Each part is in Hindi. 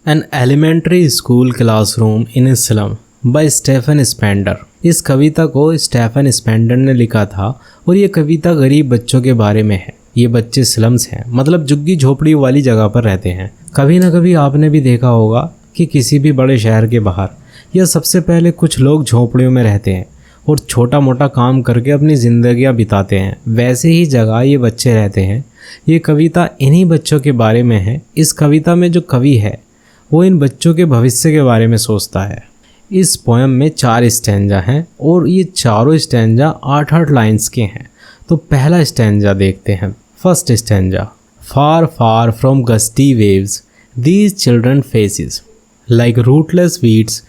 N elementary school classroom in a slum by Stephen Spender. इस कविता को स्टेफन स्पेंडर ने लिखा था और ये कविता गरीब बच्चों के बारे में है। ये बच्चे स्लम्स हैं, मतलब झुग्गी झोपड़ी वाली जगह पर रहते हैं। कभी ना कभी आपने भी देखा होगा कि किसी भी बड़े शहर के बाहर या सबसे पहले कुछ लोग झोपड़ियों में रहते हैं और छोटा मोटा काम करके अपनी ज़िंदगियाँ बिताते हैं। वैसे ही जगह ये बच्चे रहते हैं। ये कविता इन्हीं बच्चों के बारे में है। इस कविता में जो कवि है वो इन बच्चों के भविष्य के बारे में सोचता है। इस पोएम में 4 स्टैंजा हैं और ये चारों स्टैंजा 8-8 लाइन्स के हैं। तो पहला स्टैंजा देखते हैं। First stanza. Far far from gusty waves these children faces like rootless weeds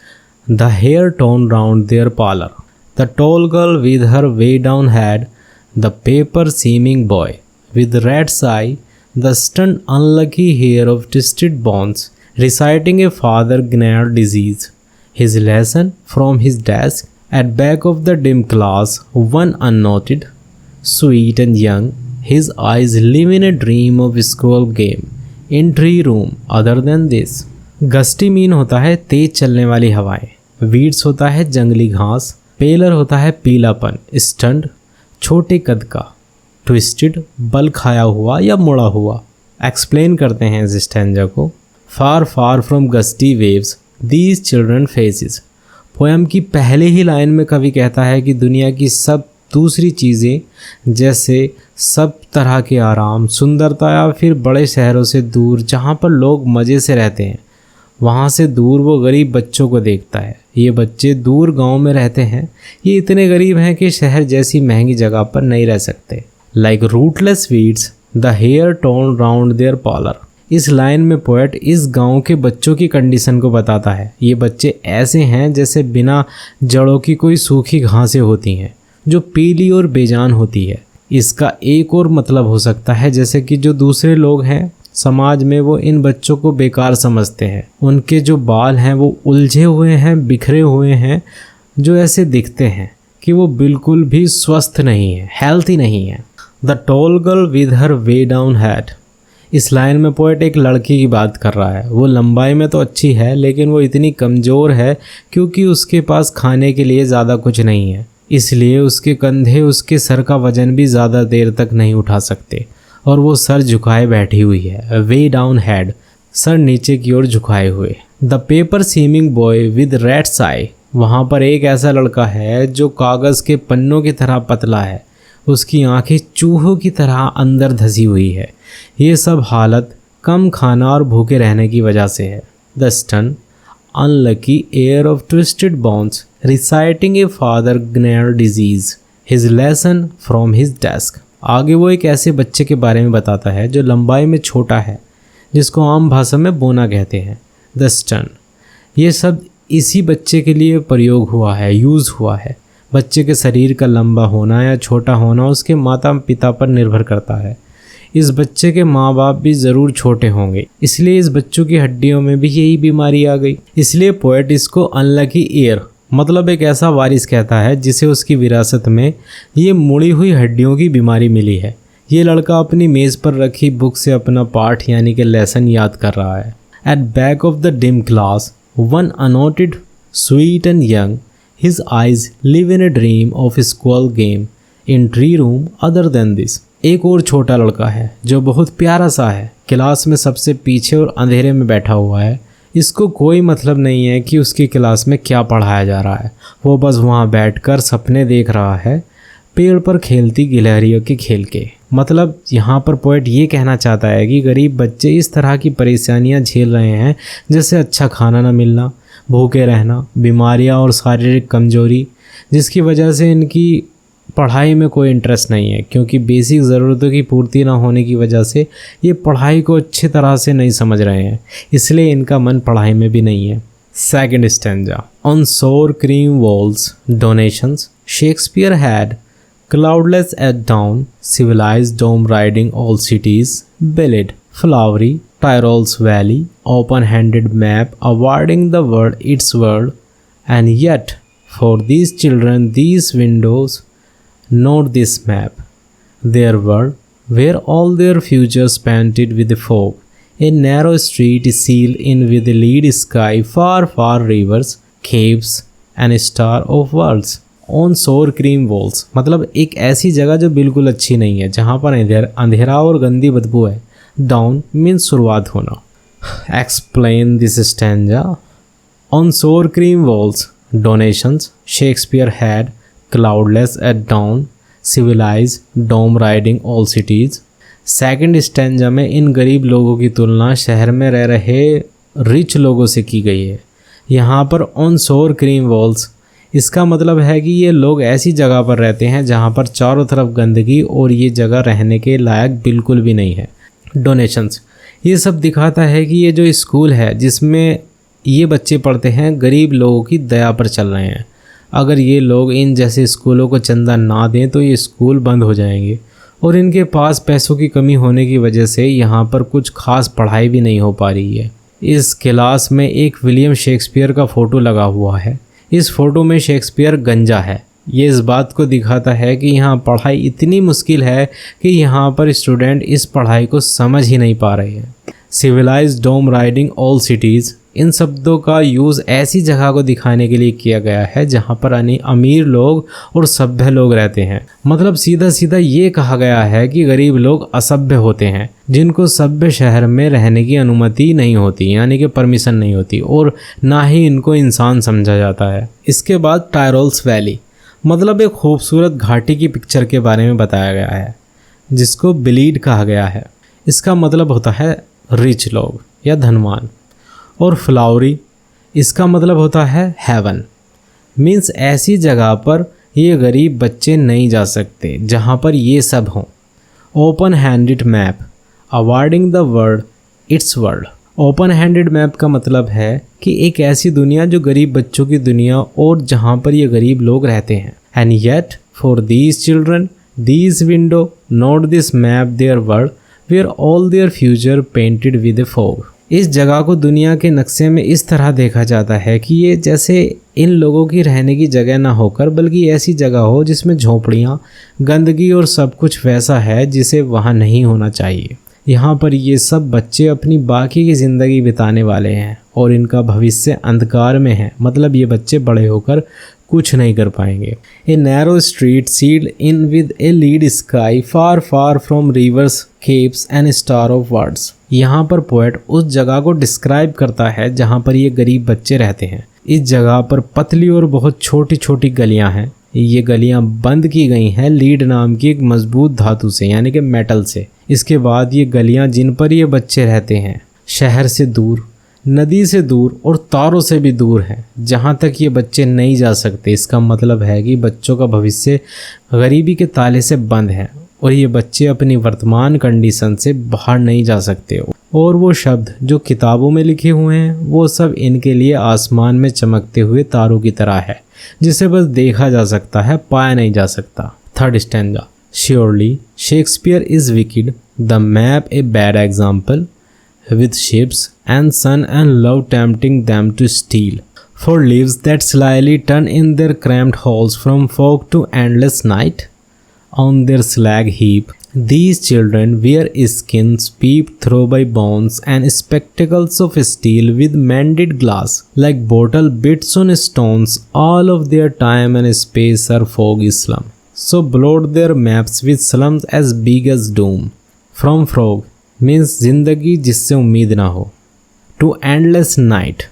the hair torn round their pallor the tall girl with her weighed down head the paper seeming boy with rat's eye, the stunned unlucky hair of twisted bones, reciting a father-gnare disease. His lesson from his desk at back of the dim class, one unnoted, sweet and young, his eyes live in a dream of school game, in tree room other than this. Gusty mean होता है तेज चलने वाली हवाएं, weeds होता है जंगली घास, पेलर होता है पीलापन, stunned छोटे कद का, ट्विस्टेड बल खाया हुआ या मुड़ा हुआ। एक्सप्लेन करते हैं इस स्टैंजा को। Far far from gusty waves these children faces. Poem की पहले ही लाइन में कवि कहता है कि दुनिया की सब दूसरी चीज़ें जैसे सब तरह के आराम, सुंदरता या फिर बड़े शहरों से दूर जहाँ पर लोग मज़े से रहते हैं, वहाँ से दूर वो गरीब बच्चों को देखता है। ये बच्चे दूर गांव में रहते हैं। ये इतने गरीब हैं कि शहर जैसी महंगी जगह पर नहीं रह सकते। Like rootless weeds, the hair torn round their collar. इस लाइन में पोएट इस गांव के बच्चों की कंडीशन को बताता है। ये बच्चे ऐसे हैं जैसे बिना जड़ों की कोई सूखी घासें होती हैं जो पीली और बेजान होती है। इसका एक और मतलब हो सकता है जैसे कि जो दूसरे लोग हैं समाज में वो इन बच्चों को बेकार समझते हैं। उनके जो बाल हैं वो उलझे हुए हैं, बिखरे हुए हैं, जो ऐसे दिखते हैं कि वो बिल्कुल भी स्वस्थ नहीं है, हेल्थी नहीं है। The tall girl with her weighed down had. इस लाइन में पोएट एक लड़की की बात कर रहा है। वो लंबाई में तो अच्छी है लेकिन वो इतनी कमज़ोर है क्योंकि उसके पास खाने के लिए ज़्यादा कुछ नहीं है, इसलिए उसके कंधे उसके सर का वज़न भी ज़्यादा देर तक नहीं उठा सकते और वो सर झुकाए बैठी हुई है। वे डाउन हैड, सर नीचे की ओर झुकाए हुए। The paper seeming boy with rat's eye. वहाँ पर एक ऐसा लड़का है जो कागज़ के पन्नों की तरह पतला है, उसकी आंखें चूहों की तरह अंदर धसी हुई है। ये सब हालत कम खाना और भूखे रहने की वजह से है। The stun unlucky heir of twisted bones reciting a father gnarled disease his lesson from his desk. आगे वो एक ऐसे बच्चे के बारे में बताता है जो लंबाई में छोटा है, जिसको आम भाषा में बोना कहते हैं। द स्टन, ये शब्द इसी बच्चे के लिए प्रयोग हुआ है, यूज़ हुआ है। बच्चे के शरीर का लंबा होना या छोटा होना उसके माता पिता पर निर्भर करता है। इस बच्चे के माँ बाप भी ज़रूर छोटे होंगे, इसलिए इस बच्चों की हड्डियों में भी यही बीमारी आ गई। इसलिए पोएट इसको अनलकी एयर, मतलब एक ऐसा वारिस कहता है जिसे उसकी विरासत में ये मुड़ी हुई हड्डियों की बीमारी मिली है। ये लड़का अपनी मेज़ पर रखी बुक से अपना पाठ यानी कि लेसन याद कर रहा है। At back of the dim class one unnoted sweet and young His eyes live in a dream of a school game in tree room other than this. एक और छोटा लड़का है जो बहुत प्यारा सा है, क्लास में सबसे पीछे और अंधेरे में बैठा हुआ है। इसको कोई मतलब नहीं है कि उसकी क्लास में क्या पढ़ाया जा रहा है। वो बस वहाँ बैठकर सपने देख रहा है, पेड़ पर खेलती गिलहरियों के खेल के। मतलब यहाँ पर पोएट ये कहना चाहता है कि गरीब बच्चे इस तरह की परेशानियाँ झेल रहे हैं जैसे अच्छा खाना ना मिलना, भूखे रहना, बीमारियाँ और शारीरिक कमजोरी, जिसकी वजह से इनकी पढ़ाई में कोई इंटरेस्ट नहीं है, क्योंकि बेसिक ज़रूरतों की पूर्ति ना होने की वजह से ये पढ़ाई को अच्छी तरह से नहीं समझ रहे हैं, इसलिए इनका मन पढ़ाई में भी नहीं है। Second stanza. ऑन सोर cream walls donations Shakespeare had cloudless at dawn, civilized dome riding all cities, ballad, flowery, Tyrol's valley, open-handed map awarding the world its world, and yet for these children these windows, not this map, their world, where all their futures painted with fog, A narrow street is sealed in with a lead sky, far, far rivers, caves and star of worlds. On shore cream walls, मतलब एक ऐसी जगह जो बिल्कुल अच्छी नहीं है, जहाँ पर अंधेरा और गंदी बदबू है. Dawn means शुरुआत होना. Explain this stanza. On shore cream walls, donations, Shakespeare had cloudless at dawn, civilized, dome riding all cities. Second stanza में इन गरीब लोगों की तुलना शहर में रह रहे रिच लोगों से की गई है. यहाँ पर ऑन शोर क्रीम वॉल्स, इसका मतलब है कि ये लोग ऐसी जगह पर रहते हैं जहाँ पर चारों तरफ गंदगी और ये जगह रहने के लायक बिल्कुल भी नहीं है. डोनेशंस, ये सब दिखाता है कि ये जो स्कूल है जिसमें ये बच्चे पढ़ते हैं गरीब लोगों की दया पर चल रहे हैं. अगर ये लोग इन जैसे स्कूलों को चंदा ना दें तो ये स्कूल बंद हो जाएंगे और इनके पास पैसों की कमी होने की वजह से यहाँ पर कुछ खास पढ़ाई भी नहीं हो पा रही है. इस क्लास में एक विलियम शेक्सपियर का फ़ोटो लगा हुआ है. इस फ़ोटो में शेक्सपियर गंजा है. ये इस बात को दिखाता है कि यहाँ पढ़ाई इतनी मुश्किल है कि यहाँ पर स्टूडेंट इस पढ़ाई को समझ ही नहीं पा रहे हैं. सिविलाइज्ड, डोम राइडिंग ऑल सिटीज़, इन शब्दों का यूज़ ऐसी जगह को दिखाने के लिए किया गया है जहाँ पर अमीर लोग और सभ्य लोग रहते हैं. मतलब सीधा सीधा ये कहा गया है कि गरीब लोग असभ्य होते हैं जिनको सभ्य शहर में रहने की अनुमति नहीं होती, यानी कि परमिशन नहीं होती, और ना ही इनको इंसान समझा जाता है. इसके बाद टायरोल्स वैली, मतलब एक खूबसूरत घाटी की पिक्चर के बारे में बताया गया है जिसको बिलीड कहा गया है. इसका मतलब होता है रिच लोग या धनवान. और फ्लावरी, इसका मतलब होता है हेवन, मीन्स ऐसी जगह पर ये गरीब बच्चे नहीं जा सकते जहाँ पर ये सब हों. Open handed map, awarding the world it's world. Open handed map का मतलब है कि एक ऐसी दुनिया जो गरीब बच्चों की दुनिया और जहाँ पर ये गरीब लोग रहते हैं. And yet for these children these window not this map their world where all their future painted with a fog. इस जगह को दुनिया के नक्शे में इस तरह देखा जाता है कि ये जैसे इन लोगों की रहने की जगह ना होकर बल्कि ऐसी जगह हो जिसमें झोपड़ियाँ, गंदगी और सब कुछ वैसा है जिसे वहाँ नहीं होना चाहिए. यहाँ पर ये सब बच्चे अपनी बाकी की ज़िंदगी बिताने वाले हैं और इनका भविष्य अंधकार में है. मतलब ये बच्चे बड़े होकर कुछ नहीं कर पाएंगे. A narrow street sealed in with a lead sky far far from rivers, capes and star of words. यहाँ पर पोएट उस जगह को डिस्क्राइब करता है जहाँ पर ये गरीब बच्चे रहते हैं. इस जगह पर पतली और बहुत छोटी छोटी गलियाँ हैं. ये गलियाँ बंद की गई हैं लीड नाम की एक मजबूत धातु से, यानी कि मेटल से. इसके बाद ये गलियाँ जिन पर ये बच्चे रहते हैं शहर से दूर, नदी से दूर और तारों से भी दूर है जहाँ तक ये बच्चे नहीं जा सकते. इसका मतलब है कि बच्चों का भविष्य गरीबी के ताले से बंद है और ये बच्चे अपनी वर्तमान कंडीशन से बाहर नहीं जा सकते. और वो शब्द जो किताबों में लिखे हुए हैं वो सब इनके लिए आसमान में चमकते हुए तारों की तरह है जिसे बस देखा जा सकता है, पाया नहीं जा सकता. Third stanza. Surely Shakespeare is wicked, the map a bad example, with ships and sun and love tempting them to steal, for leaves that slyly turn in their cramped halls from fog to endless night. On their slag heap, these children wear skins peeped through by bones and spectacles of steel with mended glass, like bottle bits on stones. All of their time and space are foggy slum, so blot their maps with slums as big as doom. From frog means जिंदगी जिससे उम्मीद ना हो, टू एंडलेस नाइट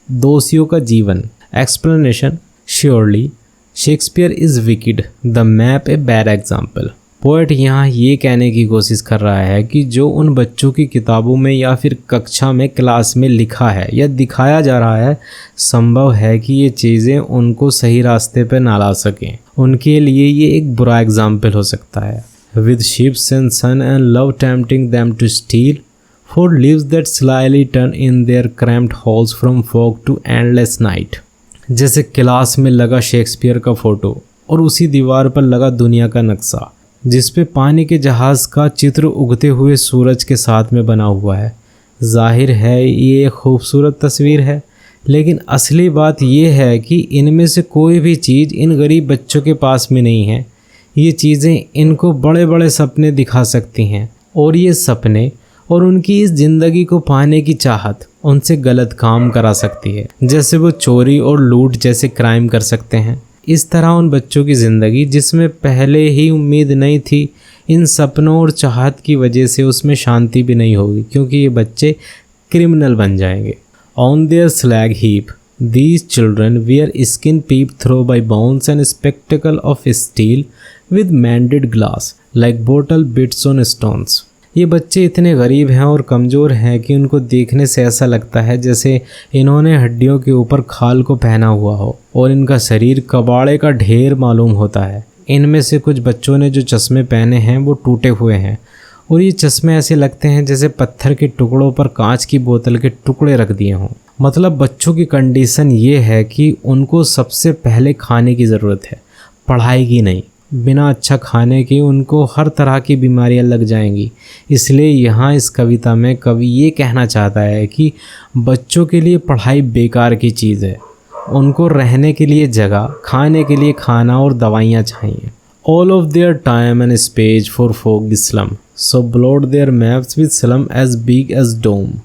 दोषियों का जीवन. Explanation. Surely Shakespeare is wicked, the map a bad example. Poet यहाँ ये कहने की कोशिश कर रहा है कि जो उन बच्चों की किताबों में या फिर कक्षा में क्लास में लिखा है या दिखाया जा रहा है, संभव है कि ये चीज़ें उनको सही रास्ते पर ना ला सकें. उनके लिए ये एक बुरा एग्जाम्पल हो सकता है. With ships and sun and love tempting them to steal, for leaves that slyly turn in their cramped halls from fog to endless night. जैसे क्लास में लगा शेक्सपियर का फ़ोटो और उसी दीवार पर लगा दुनिया का नक्शा जिस पे पानी के जहाज़ का चित्र उगते हुए सूरज के साथ में बना हुआ है. जाहिर है ये एक खूबसूरत तस्वीर है, लेकिन असली बात ये है कि इनमें से कोई भी चीज़ इन गरीब बच्चों के पास में नहीं है. ये चीज़ें इनको बड़े बड़े सपने दिखा सकती हैं और ये सपने और उनकी इस ज़िंदगी को पाने की चाहत उनसे गलत काम करा सकती है, जैसे वो चोरी और लूट जैसे क्राइम कर सकते हैं। इस तरह उन बच्चों की ज़िंदगी जिसमें पहले ही उम्मीद नहीं थी, इन सपनों और चाहत की वजह से उसमें शांति भी नहीं होगी, क्योंकि ये बच्चे क्रिमिनल बन जाएंगे। On their slag heap these children were skin peeped through by bones and spectacle of steel with mended glass like bottle bits on stones। ये बच्चे इतने गरीब हैं और कमज़ोर हैं कि उनको देखने से ऐसा लगता है जैसे इन्होंने हड्डियों के ऊपर खाल को पहना हुआ हो और इनका शरीर कबाड़े का ढेर मालूम होता है। इनमें से कुछ बच्चों ने जो चश्मे पहने हैं वो टूटे हुए हैं और ये चश्मे ऐसे लगते हैं जैसे पत्थर के टुकड़ों पर कांच की बोतल के टुकड़े रख दिए हों। मतलब बच्चों की कंडीशन ये है कि उनको सबसे पहले खाने की ज़रूरत है, पढ़ाई की नहीं। बिना अच्छा खाने के उनको हर तरह की बीमारियां लग जाएंगी। इसलिए यहाँ इस कविता में कवि ये कहना चाहता है कि बच्चों के लिए पढ़ाई बेकार की चीज़ है। उनको रहने के लिए जगह, खाने के लिए खाना और दवाइयाँ चाहिए। All of their time and space for folk slum, so blot their maps with slum as big as dome।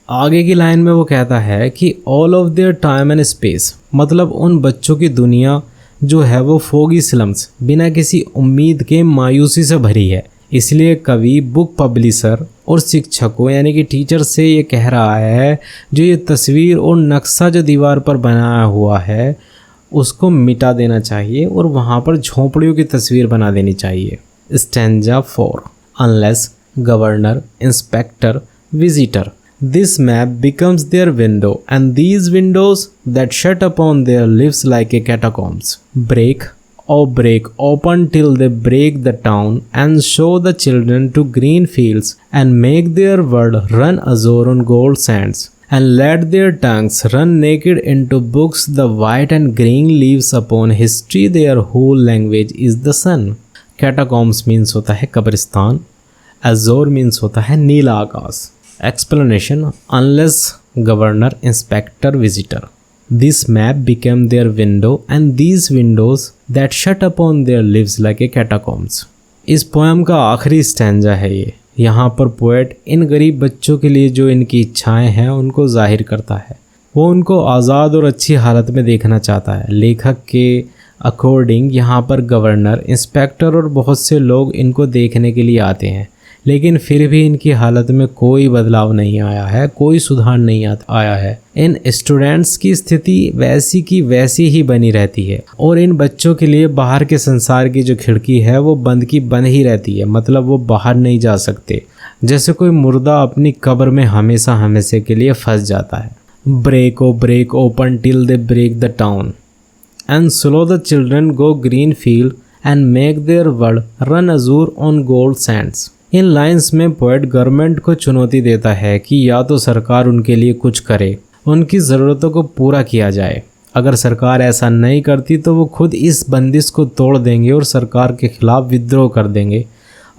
आगे की लाइन में वो कहता है कि all of their time and space, मतलब उन बच्चों की दुनिया जो है वो फोगी स्लम्स, बिना किसी उम्मीद के मायूसी से भरी है। इसलिए कवि बुक पब्लिशर और शिक्षकों यानी कि टीचर से ये कह रहा है, जो ये तस्वीर और नक्शा जो दीवार पर बनाया हुआ है उसको मिटा देना चाहिए और वहाँ पर झोंपड़ियों की तस्वीर बना देनी चाहिए। Stanza 4 unless governor inspector visitor this map becomes their window and these windows that shut upon their lives like a catacombs break open till they break the town and show the children to green fields and make their world run azure on gold sands and let their tongues run naked into books the white and green leaves upon history their whole language is the sun। Catacombs means होता है कब्रिस्तान, azure means होता है नीला आकाश। Explanation unless governor inspector visitor this map became their window and these windows that shut upon their lives like a catacombs। इस पोएम का आखिरी स्टैंजा है ये। यहाँ पर पोएट इन गरीब बच्चों के लिए जो इनकी इच्छाएं हैं उनको जाहिर करता है। वो उनको आज़ाद और अच्छी हालत में देखना चाहता है। लेखक के अकॉर्डिंग यहाँ पर गवर्नर, इंस्पेक्टर और बहुत से लोग इनको देखने के लिए आते हैं, लेकिन फिर भी इनकी हालत में कोई बदलाव नहीं आया है, कोई सुधार नहीं आया है। इन स्टूडेंट्स की स्थिति वैसी की वैसी ही बनी रहती है और इन बच्चों के लिए बाहर के संसार की जो खिड़की है वो बंद की बंद ही रहती है। मतलब वो बाहर नहीं जा सकते, जैसे कोई मुर्दा अपनी कब्र में हमेशा हमेशा के लिए फंस जाता है। Break open till they break the town and show the children go green field and make their world run azure on gold sands. In lines में पोएट गवर्नमेंट को चुनौती देता है कि या तो सरकार उनके लिए कुछ करे, उनकी ज़रूरतों को पूरा किया जाए। अगर सरकार ऐसा नहीं करती तो वो खुद इस बंदिश को तोड़ देंगे और सरकार के खिलाफ विद्रोह कर देंगे।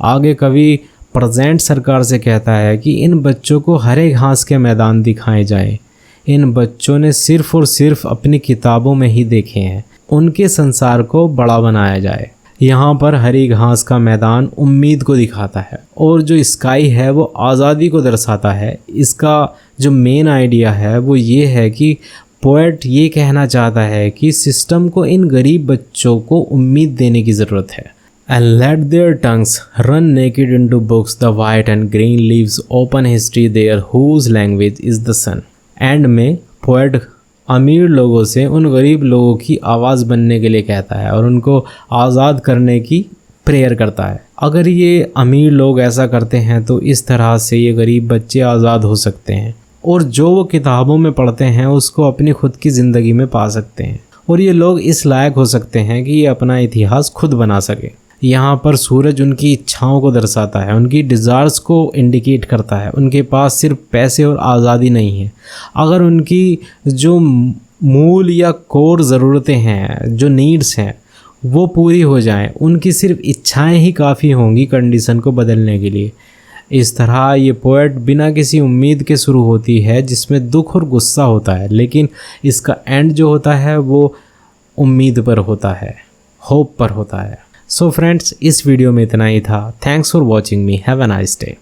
आगे कवि प्रेजेंट सरकार से कहता है कि इन बच्चों को हरे घास के मैदान दिखाए जाएं। इन बच्चों ने सिर्फ़ और सिर्फ अपनी किताबों में ही देखे हैं, उनके संसार को बड़ा बनाया जाए। यहाँ पर हरी घास का मैदान उम्मीद को दिखाता है और जो स्काई है वो आज़ादी को दर्शाता है। इसका जो मेन आइडिया है वो ये है कि पोएट ये कहना चाहता है कि सिस्टम को इन गरीब बच्चों को उम्मीद देने की ज़रूरत है। And let their tongues run naked into books the white and green leaves open history there whose language is the sun। And में पोएट अमीर लोगों से उन गरीब लोगों की आवाज़ बनने के लिए कहता है और उनको आज़ाद करने की प्रेयर करता है। अगर ये अमीर लोग ऐसा करते हैं तो इस तरह से ये गरीब बच्चे आज़ाद हो सकते हैं और जो वो किताबों में पढ़ते हैं उसको अपनी खुद की ज़िंदगी में पा सकते हैं और ये लोग इस लायक हो सकते हैं कि ये अपना इतिहास खुद बना सके। यहाँ पर सूरज उनकी इच्छाओं को दर्शाता है, उनकी डिज़ायर्स को इंडिकेट करता है। उनके पास सिर्फ पैसे और आज़ादी नहीं है। अगर उनकी जो मूल या कोर ज़रूरतें हैं, जो नीड्स हैं, वो पूरी हो जाएं, उनकी सिर्फ इच्छाएं ही काफ़ी होंगी कंडीशन को बदलने के लिए। इस तरह ये पोएट बिना किसी उम्मीद के शुरू होती है जिसमें दुख और गुस्सा होता है, लेकिन इसका एंड जो होता है वो उम्मीद पर होता है, होप पर होता है। सो फ्रेंड्स, इस वीडियो में इतना ही था। Thanks for watching me. Have a nice day.